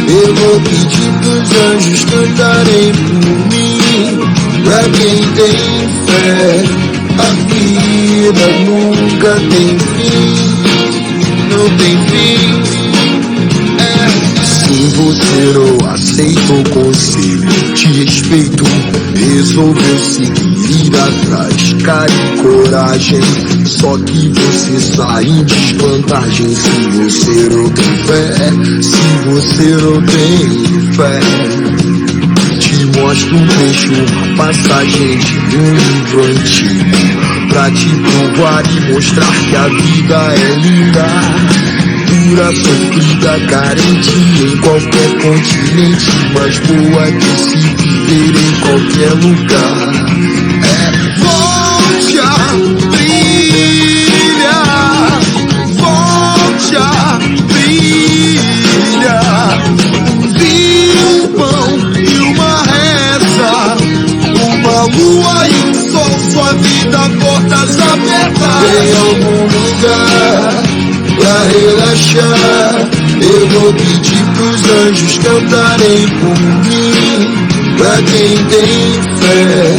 Eu vou pedir pros anjos cantarem por mim. Pra quem tem fé, a vida nunca tem fim. Não tem fim. Se você não aceita o conselho, te respeito. Resolveu seguir atrás, cara e coragem. Só que você sai em desvantagem se você não tem fé. Se você não tem fé, te mostro um trecho, uma passagem de um livro antigo, pra te provar e mostrar que a vida é linda. Dura, sofrida, carente em qualquer continente, mas boa de se viver em qualquer lugar. Volte a brilha, volte a brilha. Vi um pão e uma reza, uma lua e um sol, sua vida, portas abertas. Em algum lugar pra relaxar, eu vou pedir pros anjos cantarem por mim. Pra quem tem fé,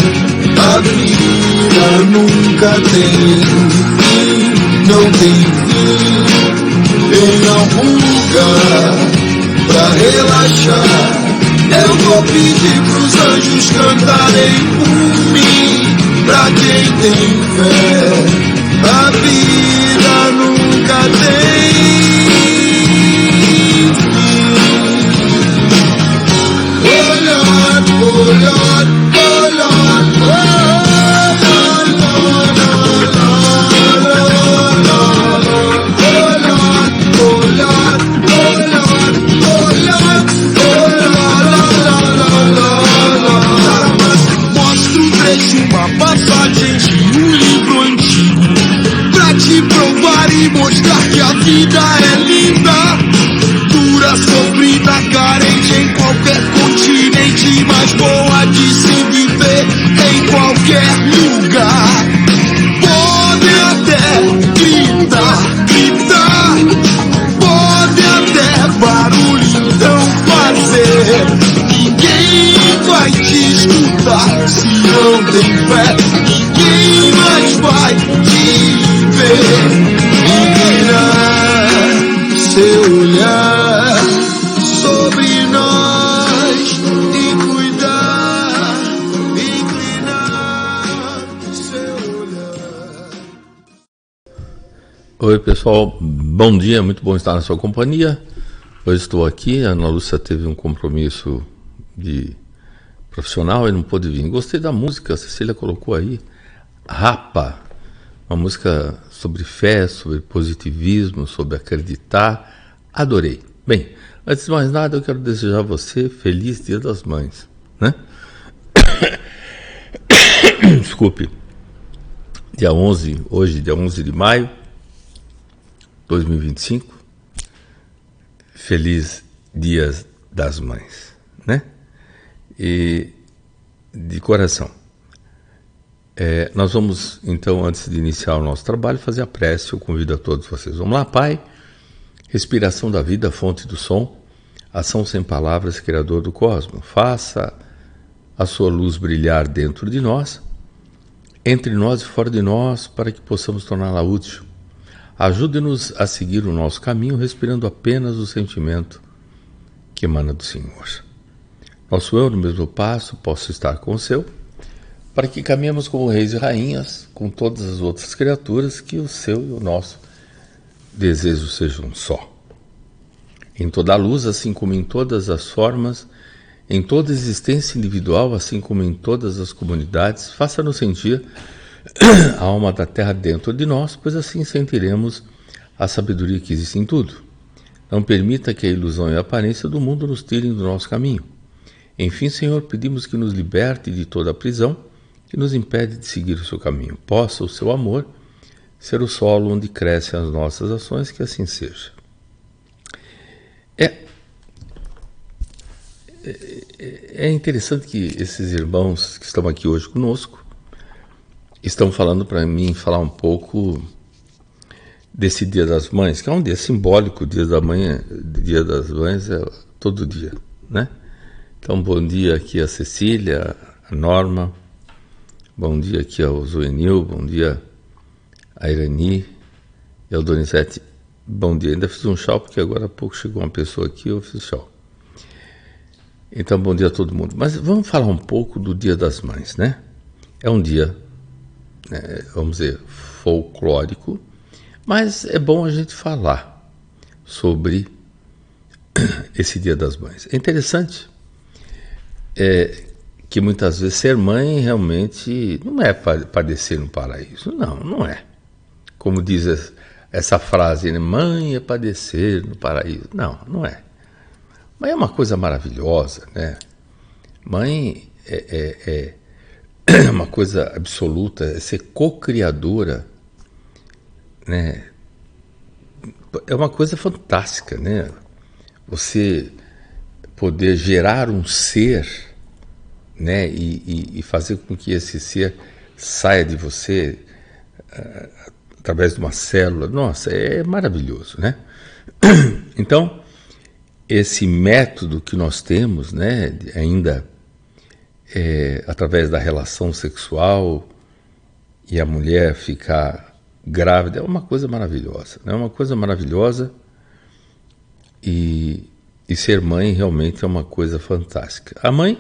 a vida nunca tem fim, não tem fim. Em algum lugar pra relaxar, eu vou pedir pros anjos cantarem por mim. Pra quem tem fé, a vida nunca tem fim. Oh Lord, oh Lord, oh Lord, oh Lord, oh Lord, oh Lord, mostra um trecho, uma passagem de um livro antigo, pra te provar e mostrar que a vida é linda. Dura, sofrida, carente em qualquer continente, mas boa de se viver em qualquer lugar. Pode até gritar, pode até barulho então fazer. Ninguém vai te escutar se não tem fé. Ninguém mais vai te ver. Inclinar seu olhar sobre nós e cuidar. Inclinar seu olhar. Oi pessoal, bom dia, muito bom estar na sua companhia. Hoje estou aqui, a Ana Lúcia teve um compromisso de profissional e não pôde vir. Gostei da música, a Cecília colocou aí, Rapa, uma música sobre fé, sobre positivismo, sobre acreditar, adorei. Bem, antes de mais nada eu quero desejar a você feliz Dia das Mães, né? Desculpe, dia 11, hoje dia 11 de maio, 2025, feliz Dia das Mães, né? E de coração, nós vamos então, antes de iniciar o nosso trabalho, fazer a prece. Eu convido a todos vocês. Vamos lá, Pai, respiração da vida, fonte do som, ação sem palavras, criador do cosmos. Faça a sua luz brilhar dentro de nós, entre nós e fora de nós, para que possamos torná-la útil. Ajude-nos a seguir o nosso caminho, respirando apenas o sentimento que emana do Senhor. Nosso eu, no mesmo passo, possa estar com o seu, para que caminhemos como reis e rainhas, com todas as outras criaturas, que o seu e o nosso desejo sejam um só. Em toda a luz, assim como em todas as formas, em toda existência individual, assim como em todas as comunidades, faça-nos sentir a alma da terra dentro de nós, pois assim sentiremos a sabedoria que existe em tudo. Não permita que a ilusão e a aparência do mundo nos tirem do nosso caminho. Enfim, Senhor, pedimos que nos liberte de toda a prisão que nos impede de seguir o seu caminho. Possa o seu amor ser o solo onde crescem as nossas ações, que assim seja. É interessante que esses irmãos que estão aqui hoje conosco estão falando para mim falar um pouco desse Dia das Mães, que é um dia simbólico. O Dia das Mães é todo dia, né? Então, bom dia aqui a Cecília, a Norma, bom dia aqui ao Zuenil, bom dia a Irani e ao Donizete. Bom dia, ainda fiz um tchau, porque agora há pouco chegou uma pessoa aqui, eu fiz tchau. Então, bom dia a todo mundo. Mas vamos falar um pouco do Dia das Mães, né? É um dia, vamos dizer, folclórico, mas é bom a gente falar sobre esse Dia das Mães. É interessante que muitas vezes ser mãe realmente não é padecer no paraíso. Não, não é. Como diz essa frase, né? Mãe é padecer no paraíso. Não, não é. Mãe é uma coisa maravilhosa, né? Mãe é uma coisa absoluta, é ser co-criadora, né? É uma coisa fantástica, né? Você poder gerar um ser, né? E fazer com que esse ser saia de você através de uma célula. Nossa, é maravilhoso, né? Então, esse método que nós temos, né, ainda através da relação sexual e a mulher ficar grávida, é uma coisa maravilhosa, né? É uma coisa maravilhosa e ser mãe realmente é uma coisa fantástica. A mãe,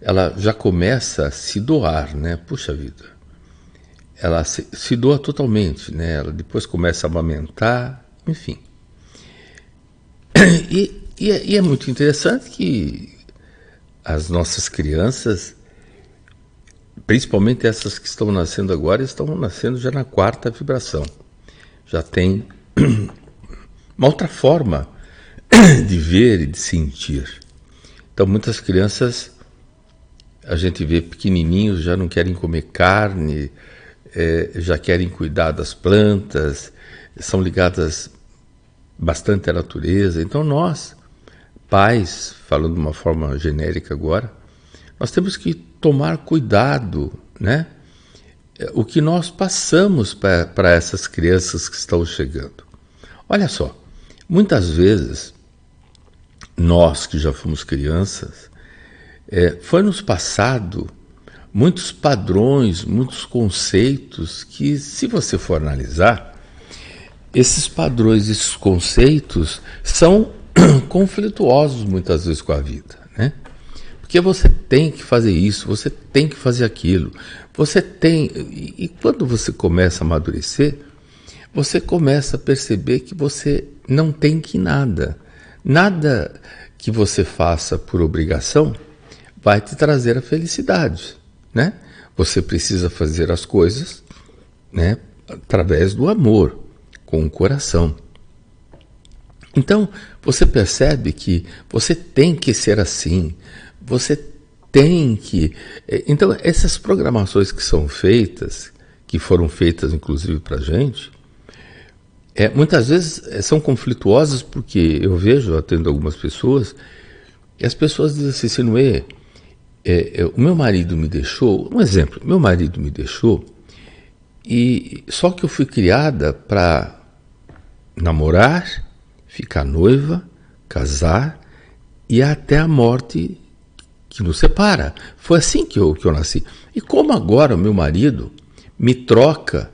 ela já começa a se doar, né? Puxa vida, ela se doa totalmente, né? Ela depois começa a amamentar, enfim. E é muito interessante que as nossas crianças, principalmente essas que estão nascendo agora, estão nascendo já na 4ª vibração. Já tem uma outra forma de ver e de sentir. Então, muitas crianças, a gente vê pequenininhos, já não querem comer carne, já querem cuidar das plantas, são ligadas bastante à natureza. Então nós, pais, falando de uma forma genérica agora, nós temos que tomar cuidado, né? O que nós passamos para essas crianças que estão chegando. Olha só, muitas vezes, nós que já fomos crianças, foi nos passado muitos padrões, muitos conceitos que, se você for analisar, esses padrões, esses conceitos são conflituosos muitas vezes com a vida, né? Porque você tem que fazer isso, você tem que fazer aquilo, você tem... E quando você começa a amadurecer, você começa a perceber que você não tem que nada. Nada que você faça por obrigação vai te trazer a felicidade, né? Você precisa fazer as coisas, né, através do amor, com o coração. Então, você percebe que você tem que ser assim, você tem que... Então, essas programações que são feitas, que foram feitas inclusive para a gente, muitas vezes são conflituosas, porque eu vejo, atendo algumas pessoas, e as pessoas dizem assim, Sinuê, o meu marido me deixou, um exemplo, meu marido me deixou, e só que eu fui criada para namorar ficar noiva, casar e até a morte que nos separa. Foi assim que eu nasci. E como agora o meu marido me troca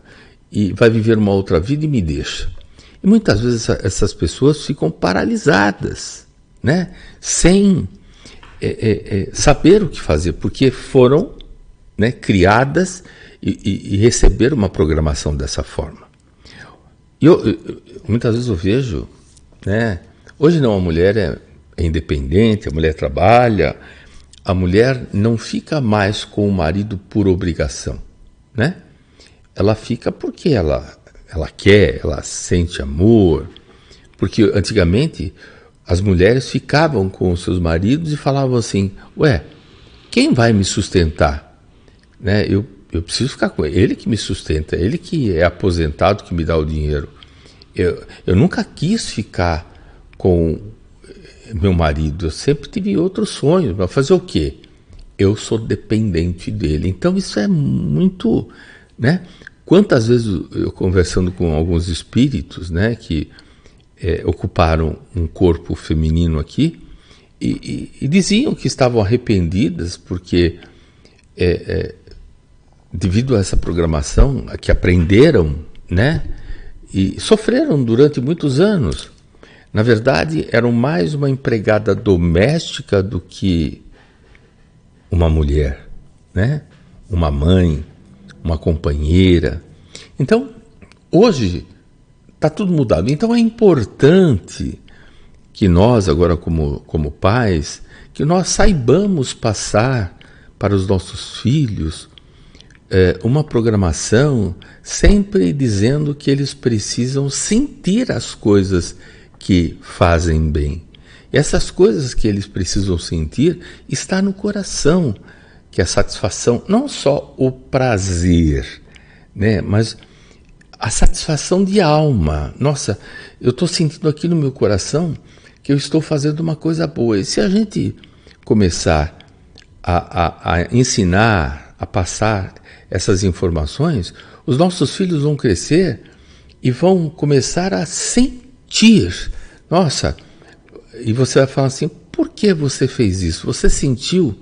e vai viver uma outra vida e me deixa. E muitas vezes essas pessoas ficam paralisadas, né? Sem saber o que fazer, porque foram, né, criadas e receberam uma programação dessa forma. Muitas vezes eu vejo, né? Hoje não, a mulher é independente, a mulher trabalha, a mulher não fica mais com o marido por obrigação, né? Ela fica porque ela quer, ela sente amor, porque antigamente as mulheres ficavam com os seus maridos e falavam assim, quem vai me sustentar? Né? Eu preciso ficar com ele que me sustenta, ele que é aposentado, que me dá o dinheiro. Eu nunca quis ficar com meu marido, eu sempre tive outros sonhos, mas fazer o quê? Eu sou dependente dele. Então isso é muito, né? Quantas vezes eu conversando com alguns espíritos, né, que ocuparam um corpo feminino aqui e diziam que estavam arrependidas porque devido a essa programação que aprenderam, né, e sofreram durante muitos anos. Na verdade, eram mais uma empregada doméstica do que uma mulher, né? Uma mãe, uma companheira. Então, hoje está tudo mudado. Então é importante que nós, agora como pais, que nós saibamos passar para os nossos filhos uma programação sempre dizendo que eles precisam sentir as coisas que fazem bem. E essas coisas que eles precisam sentir está no coração, que é a satisfação, não só o prazer, né, mas a satisfação de alma. Nossa, eu estou sentindo aqui no meu coração que eu estou fazendo uma coisa boa. E se a gente começar a ensinar, a passar essas informações, os nossos filhos vão crescer e vão começar a sentir. Nossa, e você vai falar assim, por que você fez isso? Você sentiu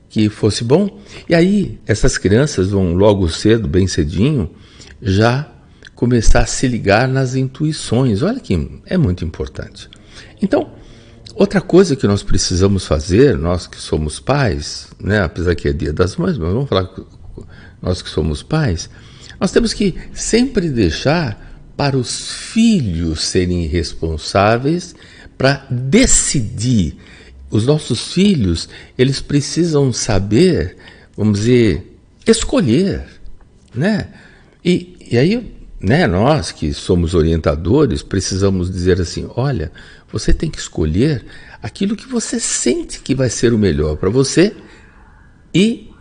que fosse bom? E aí essas crianças vão logo cedo, bem cedinho, já começar a se ligar nas intuições. Olha que é muito importante. Então, outra coisa que nós precisamos fazer, nós que somos pais, né, apesar que é Dia das Mães, mas vamos falar nós que somos pais, nós temos que sempre deixar para os filhos serem responsáveis para decidir. Os nossos filhos, eles precisam saber, vamos dizer, escolher, né? E aí, né, nós que somos orientadores, precisamos dizer assim, olha, você tem que escolher aquilo que você sente que vai ser o melhor para você e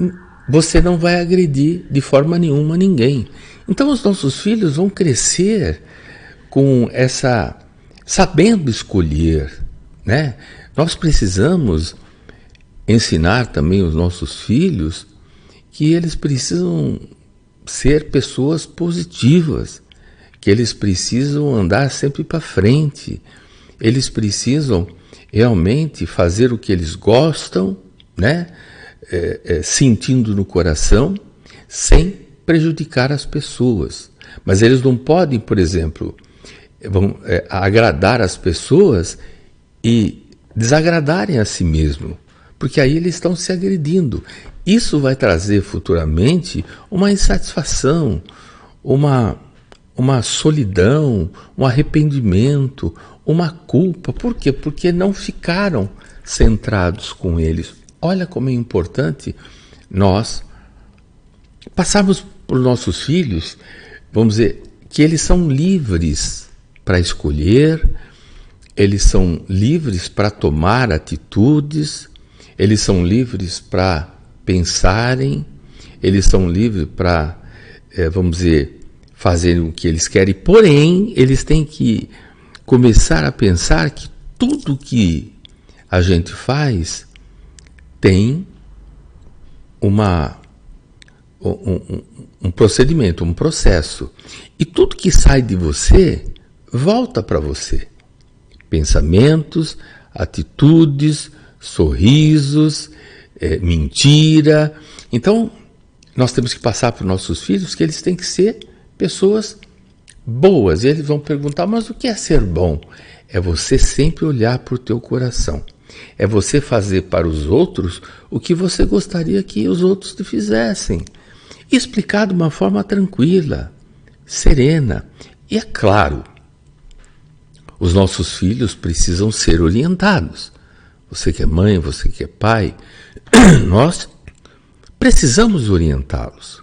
você não vai agredir de forma nenhuma ninguém. Então os nossos filhos vão crescer com essa, sabendo escolher, né? Nós precisamos ensinar também os nossos filhos que eles precisam ser pessoas positivas, que eles precisam andar sempre para frente, eles precisam realmente fazer o que eles gostam, né? Sentindo no coração, sem prejudicar as pessoas. Mas eles não podem, por exemplo, agradar as pessoas e desagradarem a si mesmo, porque aí eles estão se agredindo. Isso vai trazer futuramente uma insatisfação, uma solidão, um arrependimento, uma culpa. Por quê? Porque não ficaram centrados com eles. Olha como é importante nós passarmos para os nossos filhos, vamos dizer, que eles são livres para escolher, eles são livres para tomar atitudes, eles são livres para pensarem, eles são livres para, vamos dizer, fazer o que eles querem, porém, eles têm que começar a pensar que tudo que a gente faz tem um procedimento, um processo. E tudo que sai de você, volta para você. pensamentos, atitudes, sorrisos, mentira. Então, nós temos que passar para os nossos filhos que eles têm que ser pessoas boas. E eles vão perguntar, mas o que é ser bom? É você sempre olhar para o teu coração. É você fazer para os outros o que você gostaria que os outros te fizessem. E explicar de uma forma tranquila, serena. E é claro, os nossos filhos precisam ser orientados. Você que é mãe, você que é pai, nós precisamos orientá-los,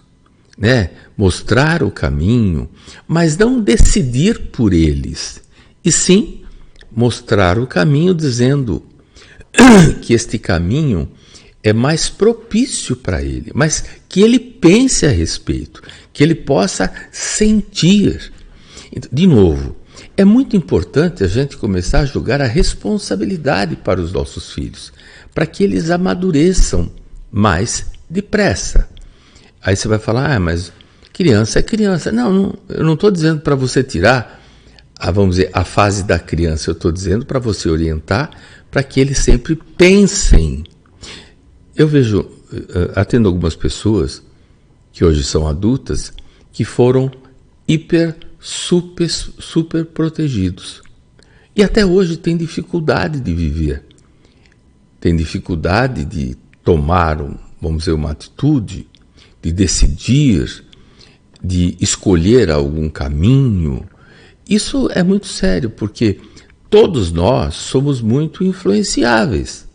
né? Mostrar o caminho, mas não decidir por eles, e sim mostrar o caminho dizendo que este caminho é mais propício para ele, mas que ele pense a respeito, que ele possa sentir. De novo, é muito importante a gente começar a jogar a responsabilidade para os nossos filhos, para que eles amadureçam mais depressa. Aí você vai falar, mas criança é criança. Não, eu não estou dizendo para você tirar vamos dizer, a fase da criança. Eu estou dizendo para você orientar para que eles sempre pensem. Eu vejo, atendo algumas pessoas que hoje são adultas, que foram super protegidos. E até hoje tem dificuldade de viver. Tem dificuldade de tomar, vamos dizer, uma atitude, de decidir, de escolher algum caminho. Isso é muito sério, porque todos nós somos muito influenciáveis,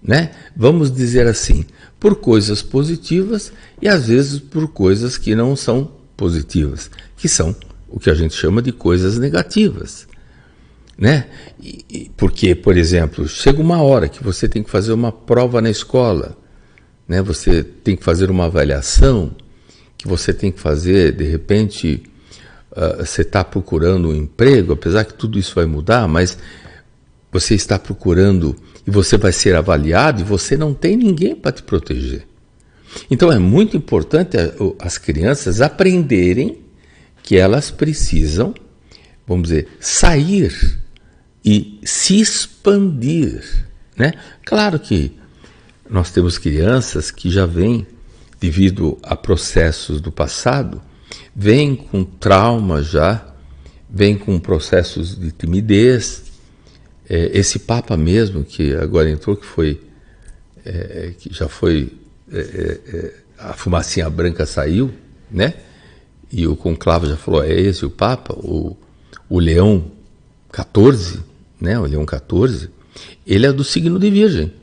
né? Vamos dizer assim, por coisas positivas e às vezes por coisas que não são positivas, que são o que a gente chama de coisas negativas, né? Porque, por exemplo, chega uma hora que você tem que fazer uma prova na escola, né? Você tem que fazer uma avaliação, que você tem que fazer, de repente, você está procurando um emprego, apesar que tudo isso vai mudar, mas você está procurando e você vai ser avaliado e você não tem ninguém para te proteger. Então é muito importante as crianças aprenderem que elas precisam, vamos dizer, sair e se expandir, né? Claro que nós temos crianças que já vêm, devido a processos do passado, vêm com trauma já, vêm com processos de timidez. Esse Papa mesmo, que agora entrou, que já foi, a fumacinha branca saiu, né? E o conclave já falou, é esse o Papa, o Leão XIV, né? O Leão XIV, ele é do signo de Virgem.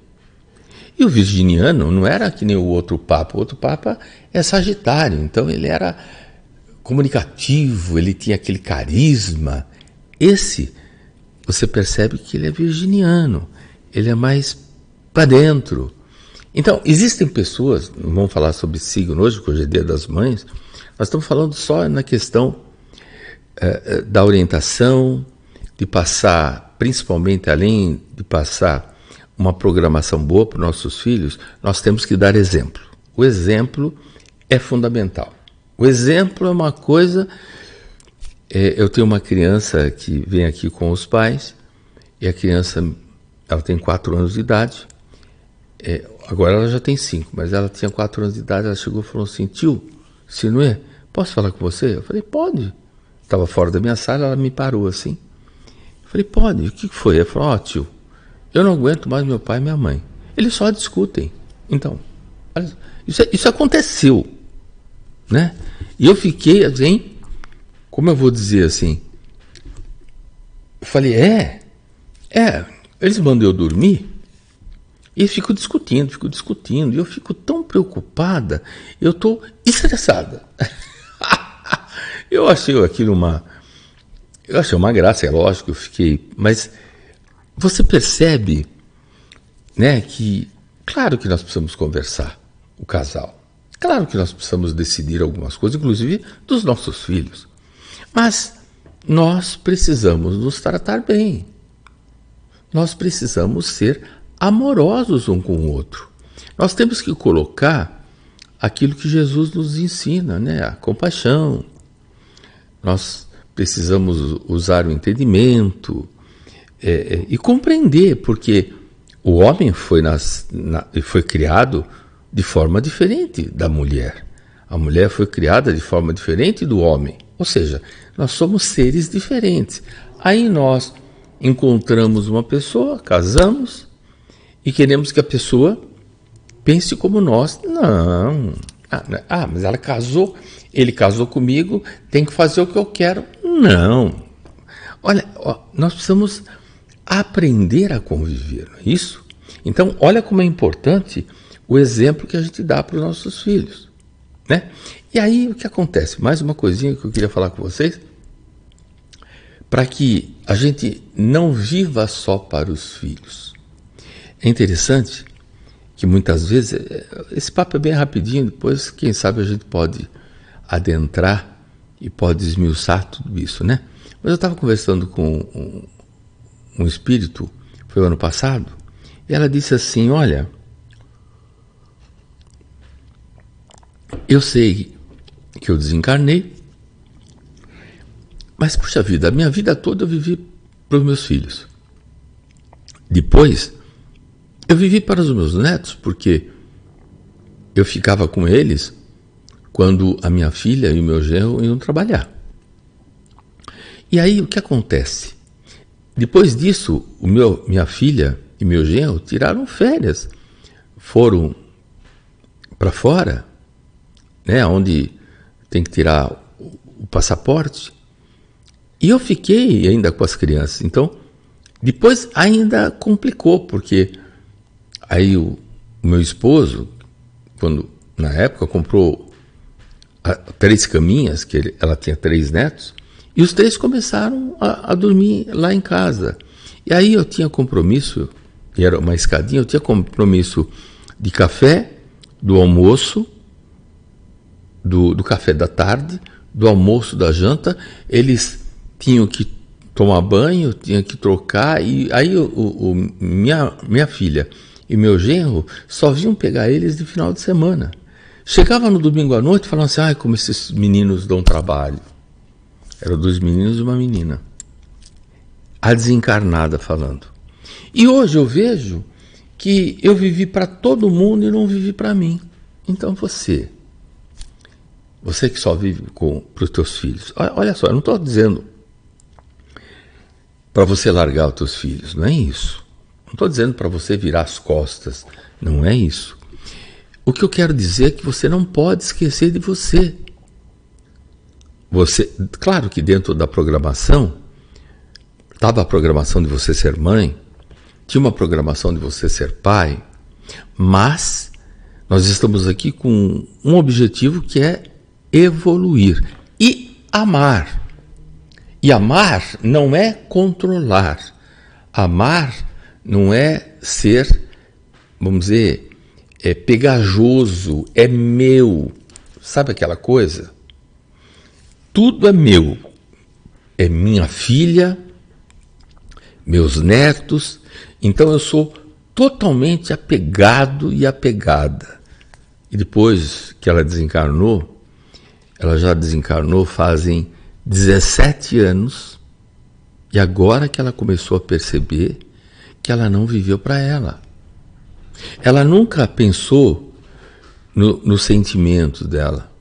E o virginiano não era que nem o outro Papa é Sagitário, então ele era comunicativo, ele tinha aquele carisma. Esse, você percebe que ele é virginiano, ele é mais para dentro. Então, existem pessoas, não vamos falar sobre signo hoje, porque hoje é Dia das Mães, nós estamos falando só na questão da orientação, de passar, principalmente além de passar uma programação boa para os nossos filhos, nós temos que dar exemplo. O exemplo é fundamental. O exemplo é uma coisa... eu tenho uma criança que vem aqui com os pais, e a criança, ela tem 4 anos de idade, agora ela já tem 5, mas ela tinha 4 anos de idade, ela chegou e falou assim, tio, Sinuê, posso falar com você? Eu falei, pode. Estava fora da minha sala, ela me parou assim. Eu falei, pode. O que foi? Ela falou, tio, eu não aguento mais meu pai e minha mãe. Eles só discutem. Então, isso aconteceu, né? E eu fiquei assim, como eu vou dizer assim, eu falei, eles mandam eu dormir e ficam discutindo, e eu fico tão preocupada, eu estou estressada. Eu achei aquilo uma graça, é lógico, eu fiquei, mas você percebe, né, que claro que nós precisamos conversar, o casal, claro que nós precisamos decidir algumas coisas, inclusive dos nossos filhos, mas nós precisamos nos tratar bem, nós precisamos ser amorosos um com o outro, nós temos que colocar aquilo que Jesus nos ensina, né, a compaixão, nós precisamos usar o entendimento, e compreender, porque o homem foi criado de forma diferente da mulher. A mulher foi criada de forma diferente do homem. Ou seja, nós somos seres diferentes. Aí nós encontramos uma pessoa, casamos e queremos que a pessoa pense como nós. Não. Mas ela casou, ele casou comigo, tem que fazer o que eu quero. Não. Olha, nós precisamos aprender a conviver, não é isso? Então, olha como é importante o exemplo que a gente dá para os nossos filhos, né? E aí, o que acontece? Mais uma coisinha que eu queria falar com vocês, para que a gente não viva só para os filhos. É interessante que muitas vezes, esse papo é bem rapidinho, depois, quem sabe, a gente pode adentrar e pode esmiuçar tudo isso, né? Mas eu estava conversando com um espírito, foi o ano passado, e ela disse assim, olha, eu sei que eu desencarnei, mas, puxa vida, a minha vida toda eu vivi para os meus filhos. Depois, eu vivi para os meus netos, porque eu ficava com eles quando a minha filha e o meu genro iam trabalhar. E aí, o que acontece? Depois disso, minha filha e meu genro tiraram férias. Foram para fora, né, onde tem que tirar o passaporte. E eu fiquei ainda com as crianças. Então, depois ainda complicou, porque aí o meu esposo, na época, comprou 3 caminhas, que ela tinha 3 netos, e os 3 começaram a dormir lá em casa. E aí eu tinha compromisso, e era uma escadinha, eu tinha compromisso de café, do almoço, do café da tarde, do almoço, da janta. Eles tinham que tomar banho, tinham que trocar, e aí minha filha e meu genro só vinham pegar eles de final de semana. Chegava no domingo à noite e falavam assim, como esses meninos dão trabalho. Eram 2 meninos e uma menina. A desencarnada falando. E hoje eu vejo que eu vivi para todo mundo e não vivi para mim. Então você que só vive para os teus filhos, olha só, eu não estou dizendo para você largar os teus filhos, não é isso. Não estou dizendo para você virar as costas, não é isso. O que eu quero dizer é que você não pode esquecer de você. Claro que dentro da programação, estava a programação de você ser mãe, tinha uma programação de você ser pai, mas nós estamos aqui com um objetivo que é evoluir e amar. E amar não é controlar. Amar não é ser, vamos dizer, pegajoso, é meu. Sabe aquela coisa? Tudo é meu. É minha filha, meus netos. Então eu sou totalmente apegado e apegada. E depois que ela desencarnou, ela já desencarnou fazem 17 anos, e agora que ela começou a perceber que ela não viveu para ela. Ela nunca pensou no sentimento dela.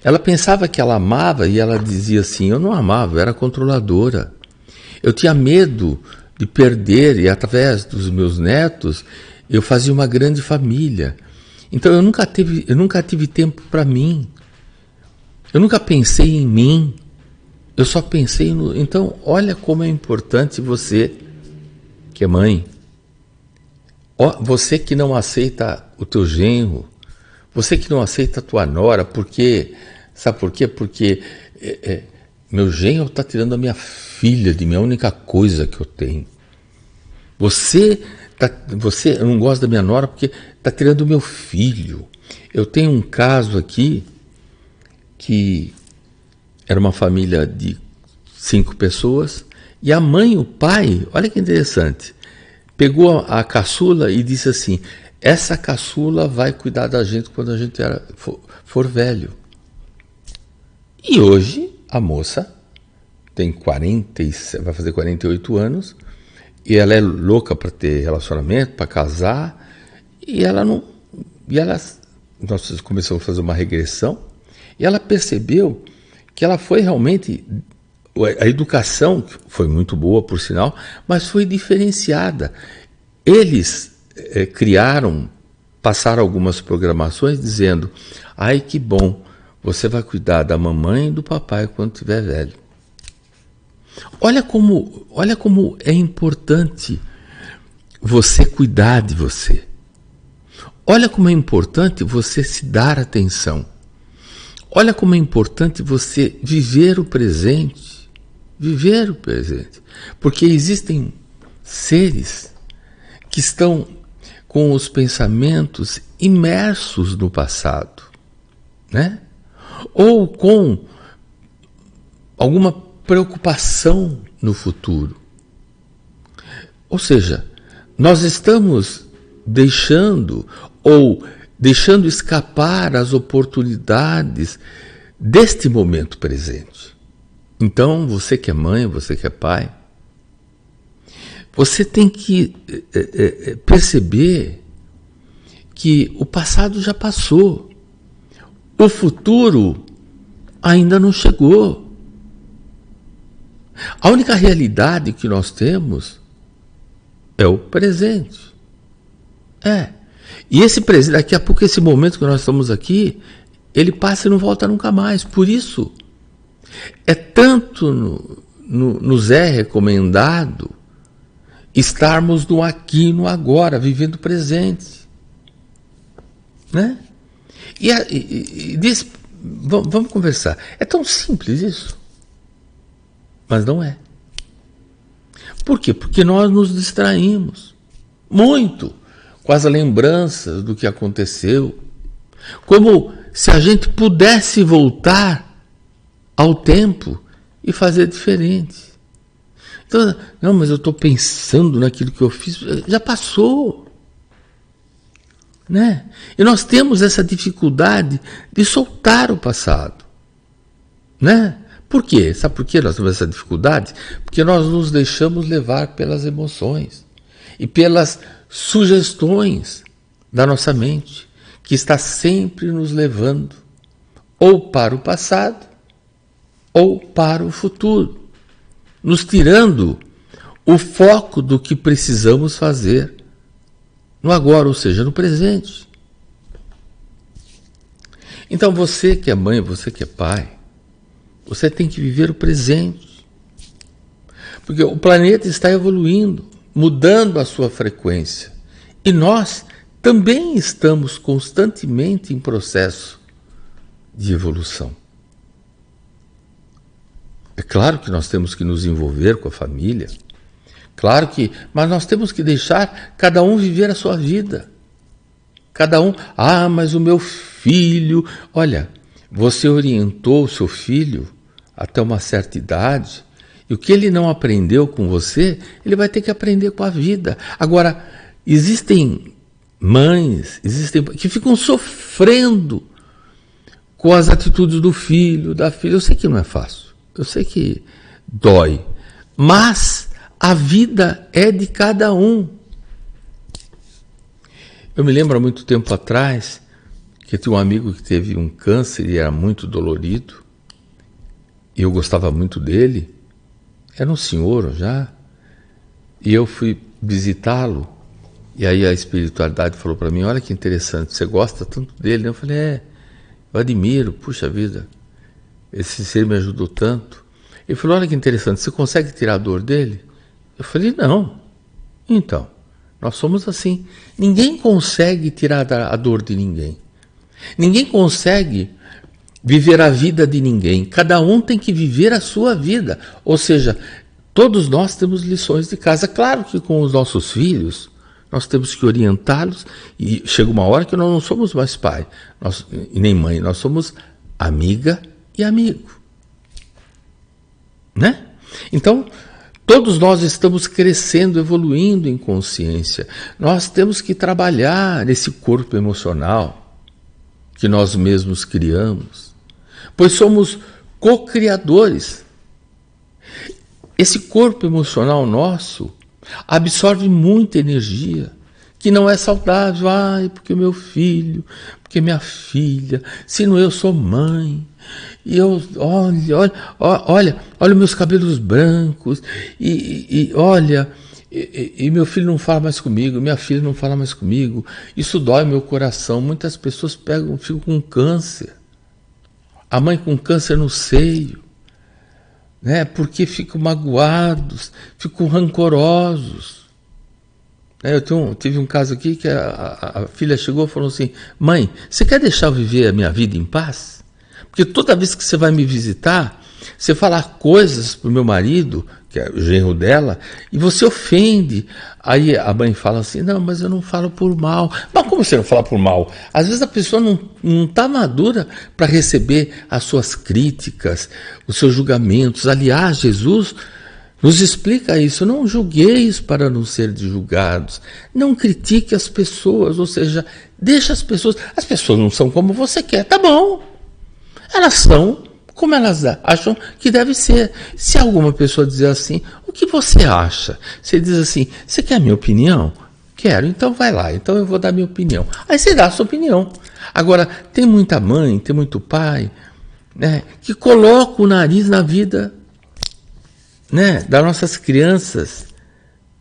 Ela pensava que ela amava e ela dizia assim, eu não amava, eu era controladora. Eu tinha medo de perder e através dos meus netos eu fazia uma grande família. Então eu nunca tive tempo para mim. Eu nunca pensei em mim. Eu só pensei no... Então, olha como é importante você, que é mãe, você que não aceita o teu genro, você que não aceita a tua nora, porque... Sabe por quê? Porque meu genro está tirando a minha filha de mim, a única coisa que eu tenho. Eu não gosto da minha nora porque está tirando o meu filho. Eu tenho um caso aqui que era uma família de 5 pessoas e a mãe e o pai, olha que interessante, pegou a caçula e disse assim, essa caçula vai cuidar da gente quando a gente for velho. E hoje a moça vai fazer 48 anos e ela é louca para ter relacionamento, para casar, e ela não. Nós começamos a fazer uma regressão, e ela percebeu que ela foi realmente. A educação foi muito boa, por sinal, mas foi diferenciada. Eles passaram algumas programações dizendo: ai, que bom, você vai cuidar da mamãe e do papai quando estiver velho. Olha como é importante você cuidar de você. Olha como é importante você se dar atenção. Olha como é importante você viver o presente. Viver o presente. Porque existem seres que estão com os pensamentos imersos no passado, né? Ou com alguma preocupação no futuro. Ou seja, nós estamos deixando escapar as oportunidades deste momento presente. Então, você que é mãe, você que é pai, você tem que perceber que o passado já passou, o futuro ainda não chegou. A única realidade que nós temos é o presente. E esse presente, daqui a pouco, esse momento que nós estamos aqui, ele passa e não volta nunca mais. Por isso, é tanto nos é recomendado estarmos no aqui e no agora, vivendo o presente. Né? Vamos conversar. É tão simples isso, mas não é. Por quê? Porque nós nos distraímos muito com as lembranças do que aconteceu, como se a gente pudesse voltar ao tempo e fazer diferente. Então, não, mas eu estou pensando naquilo que eu fiz, já passou. Né? E nós temos essa dificuldade de soltar o passado. Né? Por quê? Sabe por que nós temos essa dificuldade? Porque nós nos deixamos levar pelas emoções e pelas sugestões da nossa mente, que está sempre nos levando ou para o passado ou para o futuro, nos tirando o foco do que precisamos fazer no agora, ou seja, no presente. Então você que é mãe, você que é pai, você tem que viver o presente, porque o planeta está evoluindo, mudando a sua frequência, e nós também estamos constantemente em processo de evolução. É claro que nós temos que nos envolver com a família, mas nós temos que deixar cada um viver a sua vida. Cada um, mas o meu filho, olha, você orientou o seu filho até uma certa idade, e o que ele não aprendeu com você, ele vai ter que aprender com a vida. Agora, existem mães, que ficam sofrendo com as atitudes do filho, da filha. Eu sei que não é fácil, eu sei que dói, mas a vida é de cada um. Eu me lembro há muito tempo atrás que eu tinha um amigo que teve um câncer e era muito dolorido, e eu gostava muito dele. Era um senhor já, e eu fui visitá-lo, e aí a espiritualidade falou para mim: olha que interessante, você gosta tanto dele, né? Eu falei: eu admiro, puxa vida, esse ser me ajudou tanto. Ele falou: olha que interessante, você consegue tirar a dor dele? Eu falei: não. Então, nós somos assim, ninguém consegue tirar a dor de ninguém, ninguém consegue viver a vida de ninguém, cada um tem que viver a sua vida, ou seja, todos nós temos lições de casa. Claro que com os nossos filhos, nós temos que orientá-los, e chega uma hora que nós não somos mais pai e nem mãe, nós somos amiga e amigo, né? Então, todos nós estamos crescendo, evoluindo em consciência, nós temos que trabalhar esse corpo emocional que nós mesmos criamos, pois somos co-criadores. Esse corpo emocional nosso absorve muita energia, que não é saudável. Ai, porque meu filho, porque minha filha, se não eu sou mãe, e eu, olha meus cabelos brancos, e olha, e meu filho não fala mais comigo, minha filha não fala mais comigo, isso dói meu coração. Muitas pessoas ficam com câncer, a mãe com câncer no seio, né? Porque ficam magoados, ficam rancorosos. Eu tive um caso aqui que a filha chegou e falou assim: mãe, você quer deixar eu viver a minha vida em paz? Porque toda vez que você vai me visitar, você fala coisas para o meu marido, que é o genro dela, e você ofende. Aí a mãe fala assim: não, mas eu não falo por mal. Mas como você não fala por mal? Às vezes a pessoa não está madura para receber as suas críticas, os seus julgamentos. Aliás, Jesus nos explica isso: não julgueis para não ser julgados, não critique as pessoas, ou seja, deixa as pessoas não são como você quer, tá bom, elas são como elas acham que deve ser. Se alguma pessoa dizer assim: o que você acha? Você diz assim: você quer a minha opinião? Quero, então vai lá, então eu vou dar minha opinião. Aí você dá a sua opinião. Agora, tem muita mãe, tem muito pai, né, que coloca o nariz na vida, né, das nossas crianças,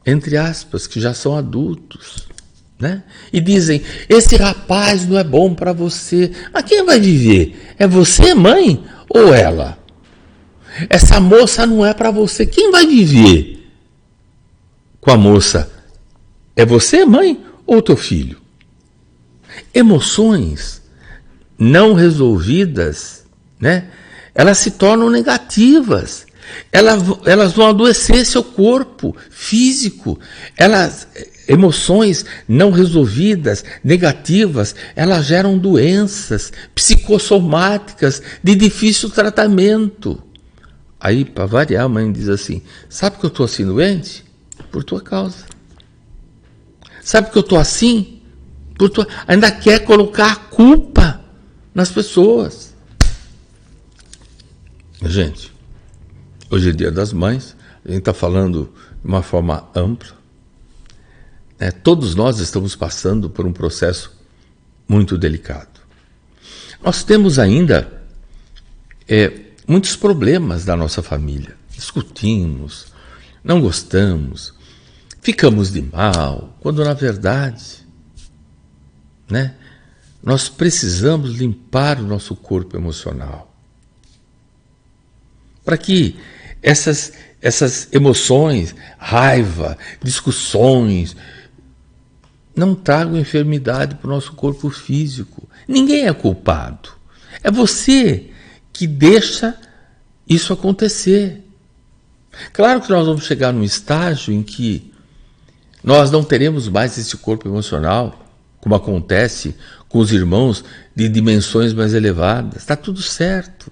entre aspas, que já são adultos, né, e dizem: esse rapaz não é bom para você. Mas quem vai viver? É você, mãe, ou ela? Essa moça não é para você. Quem vai viver com a moça? É você, mãe, ou teu filho? Emoções não resolvidas, né, elas se tornam negativas. Elas vão adoecer seu corpo físico. Emoções não resolvidas, negativas, elas geram doenças psicossomáticas de difícil tratamento. Aí, para variar, a mãe diz assim: sabe que eu estou assim doente? Por tua causa. Sabe que eu estou assim? Por tua... Ainda quer colocar a culpa nas pessoas. Gente, hoje é Dia das Mães, a gente está falando de uma forma ampla. Todos nós estamos passando por um processo muito delicado. Nós temos ainda muitos problemas da nossa família. Discutimos, não gostamos, ficamos de mal, quando na verdade, né, nós precisamos limpar o nosso corpo emocional. Para que essas emoções, raiva, discussões, não tragam enfermidade para o nosso corpo físico. Ninguém é culpado. É você que deixa isso acontecer. Claro que nós vamos chegar num estágio em que nós não teremos mais esse corpo emocional, como acontece com os irmãos de dimensões mais elevadas. Está tudo certo.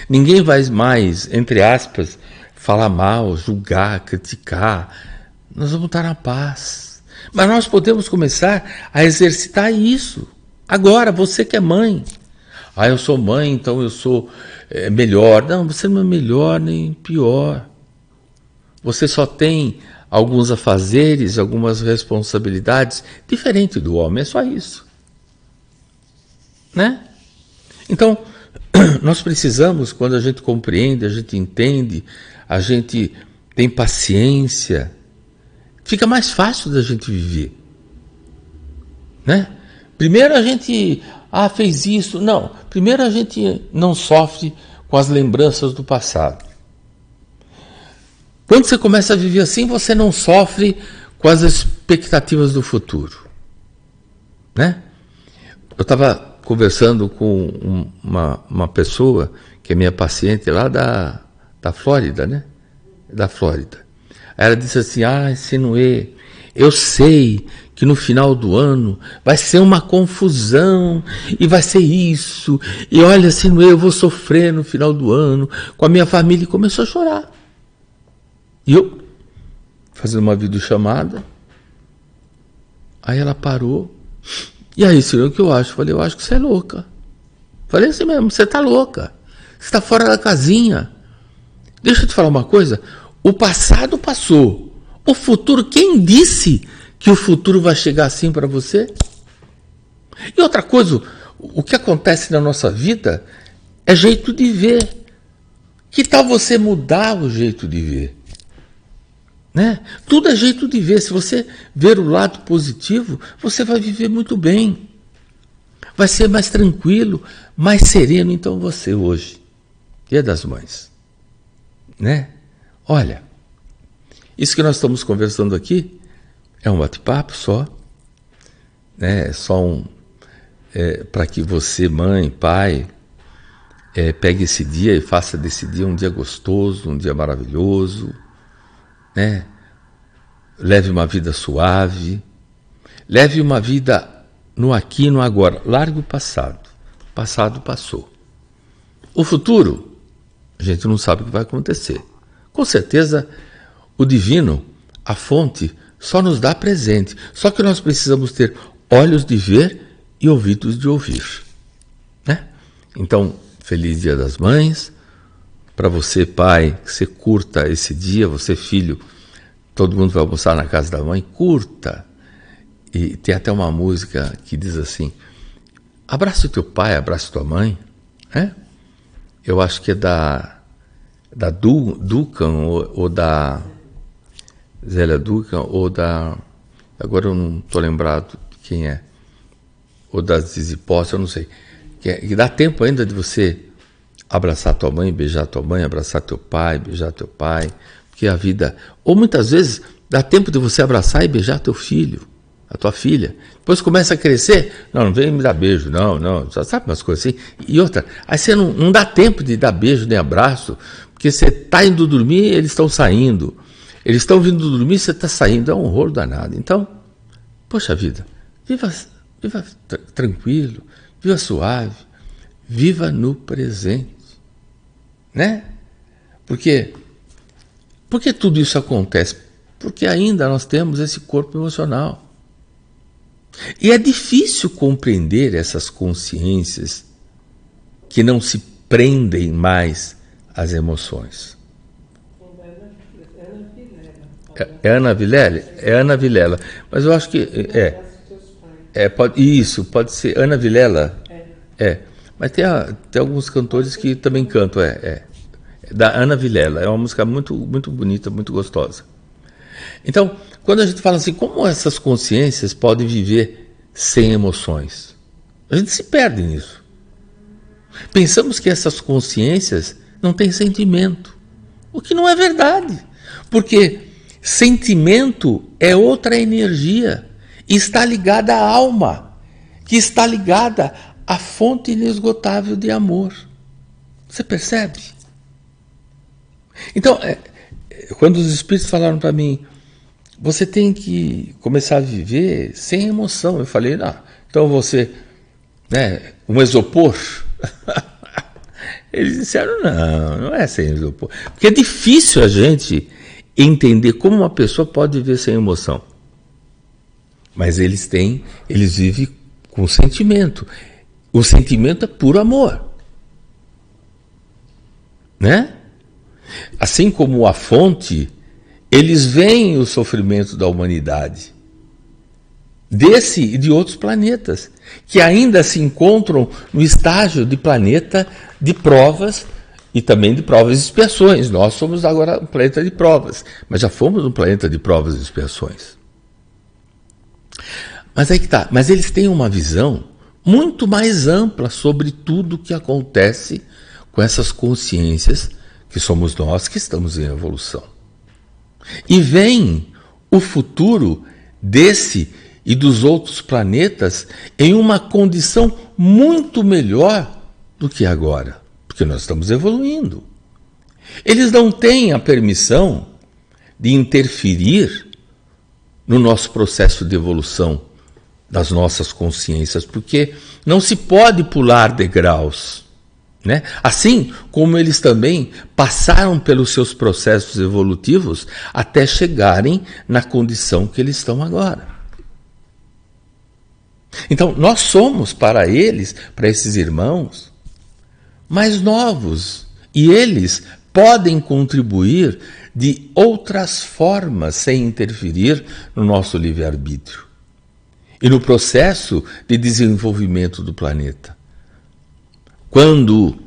Ninguém vai mais, entre aspas, falar mal, julgar, criticar. Nós vamos estar na paz. Mas nós podemos começar a exercitar isso. Agora, você que é mãe. Eu sou mãe, então eu sou melhor. Não, você não é melhor nem pior. Você só tem alguns afazeres, algumas responsabilidades diferente do homem. É só isso. Né? Então, nós precisamos, quando a gente compreende, a gente entende, a gente tem paciência, fica mais fácil da gente viver, né? Primeiro a gente fez isso. Não, primeiro a gente não sofre com as lembranças do passado. Quando você começa a viver assim, você não sofre com as expectativas do futuro, né? Eu estava conversando com uma pessoa que é minha paciente lá da Flórida, né? Da Flórida. Ela disse assim: Sinuê, eu sei que no final do ano vai ser uma confusão e vai ser isso. E olha, Sinuê, eu vou sofrer no final do ano com a minha família. E começou a chorar. E eu, fazendo uma videochamada, aí ela parou. E aí, Sinuê, o que eu acho? Falei: eu acho que você é louca. Falei assim mesmo: você está louca. Você está fora da casinha. Deixa eu te falar uma coisa. O passado passou, O futuro, quem disse que o futuro vai chegar assim para você? E outra coisa, o que acontece na nossa vida é jeito de ver. Que tal você mudar o jeito de ver? Né? Tudo é jeito de ver. Se você ver o lado positivo, você vai viver muito bem. Vai ser mais tranquilo, mais sereno. Então você hoje, Dia das Mães, né? Olha, isso que nós estamos conversando aqui é um bate-papo só, né? É só para que você, mãe, pai, pegue esse dia e faça desse dia um dia gostoso, um dia maravilhoso, né? Leve uma vida suave, leve uma vida no aqui e no agora. Largue o passado. O passado passou. O futuro, a gente não sabe o que vai acontecer. Com certeza, o divino, a fonte, só nos dá presente. Só que nós precisamos ter olhos de ver e ouvidos de ouvir, né? Então, feliz Dia das Mães. Para você, pai, que você curta esse dia. Você, filho, todo mundo vai almoçar na casa da mãe, curta. E tem até uma música que diz assim: abraça o teu pai, abraça tua mãe, né? Eu acho que é da Duncan ou da Zélia Duncan ou da... Agora eu não estou lembrado de quem é. Ou da Zizi Posse, eu não sei. Que dá tempo ainda de você abraçar tua mãe, beijar tua mãe, abraçar teu pai, beijar teu pai. Porque a vida... Ou muitas vezes dá tempo de você abraçar e beijar teu filho, a tua filha. Depois começa a crescer, não vem me dar beijo, não, só sabe umas coisas assim. E outra, aí você não dá tempo de dar beijo nem abraço, porque você está indo dormir, eles estão saindo. Eles estão vindo dormir, você está saindo, é um horror danado. Então, poxa vida, viva tranquilo, viva suave, viva no presente, né? Por que tudo isso acontece? Porque ainda nós temos esse corpo emocional. E é difícil compreender essas consciências que não se prendem mais às emoções. É Ana Vilela? É Ana Vilela. Mas eu acho que pode ser Ana Vilela. Mas tem alguns cantores que também cantam. Da Ana Vilela. É uma música muito, muito bonita, muito gostosa. Então, quando a gente fala assim, como essas consciências podem viver sem emoções? A gente se perde nisso. Pensamos que essas consciências não têm sentimento, o que não é verdade, porque sentimento é outra energia, e está ligada à alma, que está ligada à fonte inesgotável de amor. Você percebe? Então, quando os espíritos falaram para mim, você tem que começar a viver sem emoção. Eu falei, então você, né, um isopor? Eles disseram, não é sem isopor. Porque é difícil a gente entender como uma pessoa pode viver sem emoção. Mas eles vivem com sentimento. O sentimento é puro amor, né? Assim como a fonte, eles veem o sofrimento da humanidade, desse e de outros planetas, que ainda se encontram no estágio de planeta de provas e também de provas e expiações. Nós somos agora um planeta de provas, mas já fomos um planeta de provas e expiações. Mas aí que está. Mas eles têm uma visão muito mais ampla sobre tudo o que acontece com essas consciências que somos nós que estamos em evolução. E vem o futuro desse e dos outros planetas em uma condição muito melhor do que agora, porque nós estamos evoluindo. Eles não têm a permissão de interferir no nosso processo de evolução das nossas consciências, porque não se pode pular degraus, né? Assim como eles também passaram pelos seus processos evolutivos até chegarem na condição que eles estão agora. Então, nós somos para eles, para esses irmãos, mais novos. E eles podem contribuir de outras formas sem interferir no nosso livre-arbítrio e no processo de desenvolvimento do planeta. Quando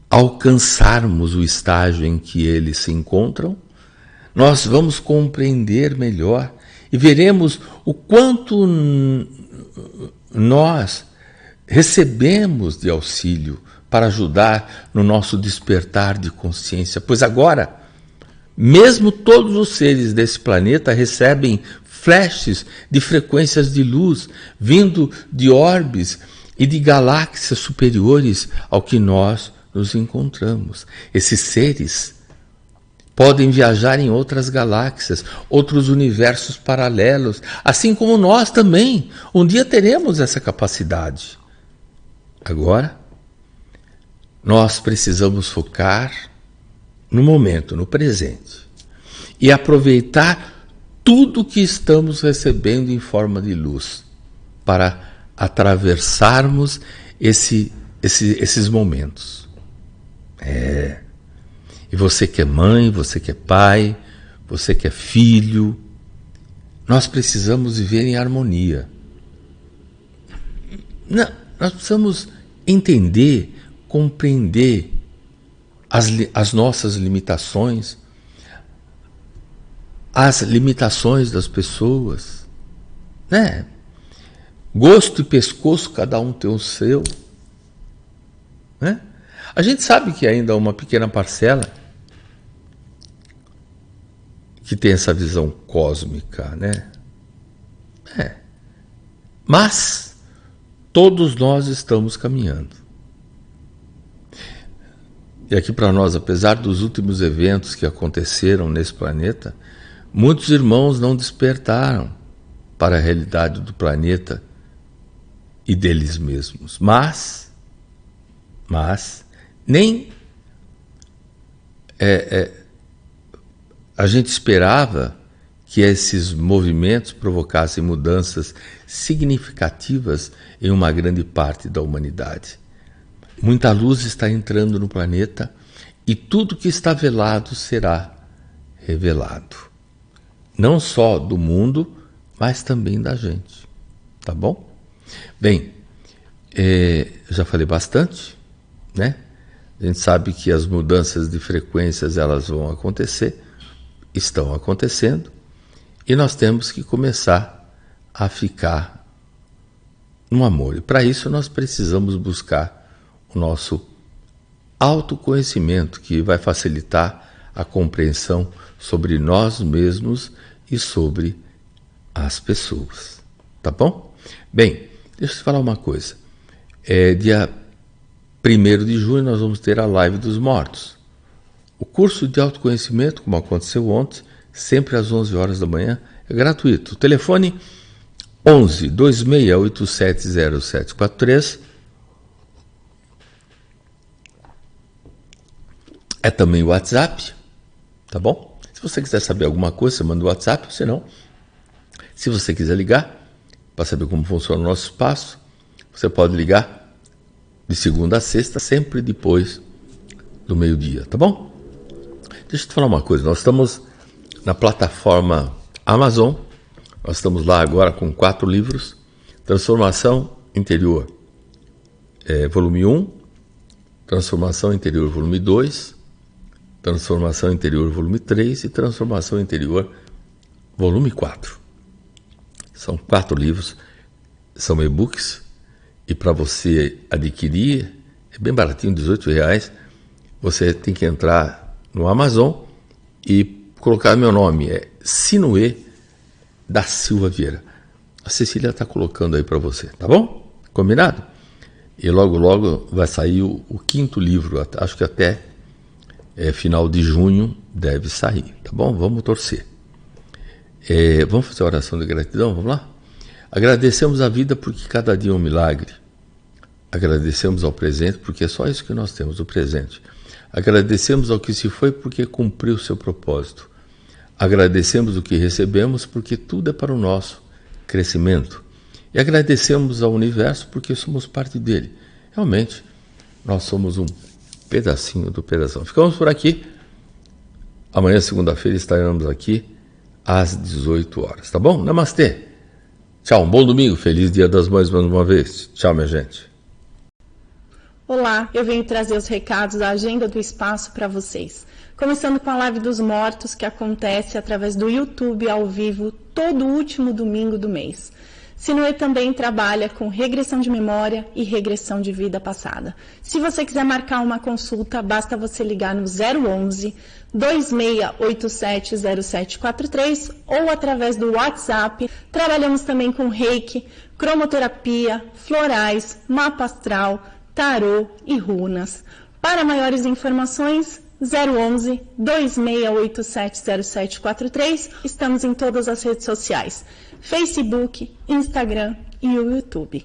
alcançarmos o estágio em que eles se encontram, nós vamos compreender melhor e veremos o quanto nós recebemos de auxílio para ajudar no nosso despertar de consciência. Pois agora, mesmo todos os seres desse planeta recebem flashes de frequências de luz vindo de orbes e de galáxias superiores ao que nós nos encontramos. Esses seres podem viajar em outras galáxias, outros universos paralelos, assim como nós também. Um dia teremos essa capacidade. Agora, nós precisamos focar no momento, no presente, e aproveitar tudo que estamos recebendo em forma de luz para atravessarmos esses momentos. E você que é mãe, você que é pai, você que é filho, nós precisamos viver em harmonia. Nós precisamos entender, compreender as nossas limitações, as limitações das pessoas, né? Gosto e pescoço, cada um tem o seu, né? A gente sabe que ainda há uma pequena parcela que tem essa visão cósmica, né? Mas todos nós estamos caminhando. E aqui para nós, apesar dos últimos eventos que aconteceram nesse planeta, muitos irmãos não despertaram para a realidade do planeta e deles mesmos. Mas nem a gente esperava que esses movimentos provocassem mudanças significativas em uma grande parte da humanidade. Muita luz está entrando no planeta e tudo que está velado será revelado. Não só do mundo, mas também da gente. Tá bom? Bem, já falei bastante, né? A gente sabe que as mudanças de frequências elas vão acontecer, estão acontecendo, e nós temos que começar a ficar no amor. E para isso nós precisamos buscar o nosso autoconhecimento, que vai facilitar a compreensão sobre nós mesmos e sobre as pessoas. Tá bom? Bem, deixa eu te falar uma coisa. Dia 1º de junho nós vamos ter a Live dos Mortos. O curso de autoconhecimento, como aconteceu ontem, sempre às 11 horas da manhã, é gratuito. O telefone 11 2687 0743. É também o WhatsApp, tá bom? Se você quiser saber alguma coisa, você manda o WhatsApp, se não, se você quiser ligar para saber como funciona o nosso espaço, você pode ligar de segunda a sexta, sempre depois do meio-dia, tá bom? Deixa eu te falar uma coisa, nós estamos na plataforma Amazon, nós estamos lá agora com 4 livros, Transformação Interior, volume 1, Transformação Interior, volume 2, Transformação Interior, volume 3 e Transformação Interior, volume 4. São 4 livros, são e-books, e para você adquirir, é bem baratinho, R$18, você tem que entrar no Amazon e colocar meu nome, Sinuê da Silva Vieira. A Cecília está colocando aí para você, tá bom? Combinado? E logo, logo vai sair o 5º livro, acho que até final de junho deve sair, tá bom? Vamos torcer. Vamos fazer a oração de gratidão, vamos lá? Agradecemos a vida porque cada dia é um milagre. Agradecemos ao presente porque é só isso que nós temos, o presente. Agradecemos ao que se foi porque cumpriu o seu propósito. Agradecemos o que recebemos porque tudo é para o nosso crescimento. E agradecemos ao universo porque somos parte dele. Realmente, nós somos um pedacinho do pedação. Ficamos por aqui. Amanhã, segunda-feira, estaremos aqui às 18 horas, tá bom? Namastê. Tchau, um bom domingo, feliz Dia das Mães mais uma vez. Tchau, minha gente. Olá, eu venho trazer os recados da Agenda do Espaço para vocês. Começando com a Live dos Mortos, que acontece através do YouTube ao vivo todo último domingo do mês. Sinue também trabalha com regressão de memória e regressão de vida passada. Se você quiser marcar uma consulta, basta você ligar no 011 26870743 ou através do WhatsApp. Trabalhamos também com reiki, cromoterapia, florais, mapa astral, tarô e runas. Para maiores informações, 011 26870743. Estamos em todas as redes sociais: Facebook, Instagram e o YouTube.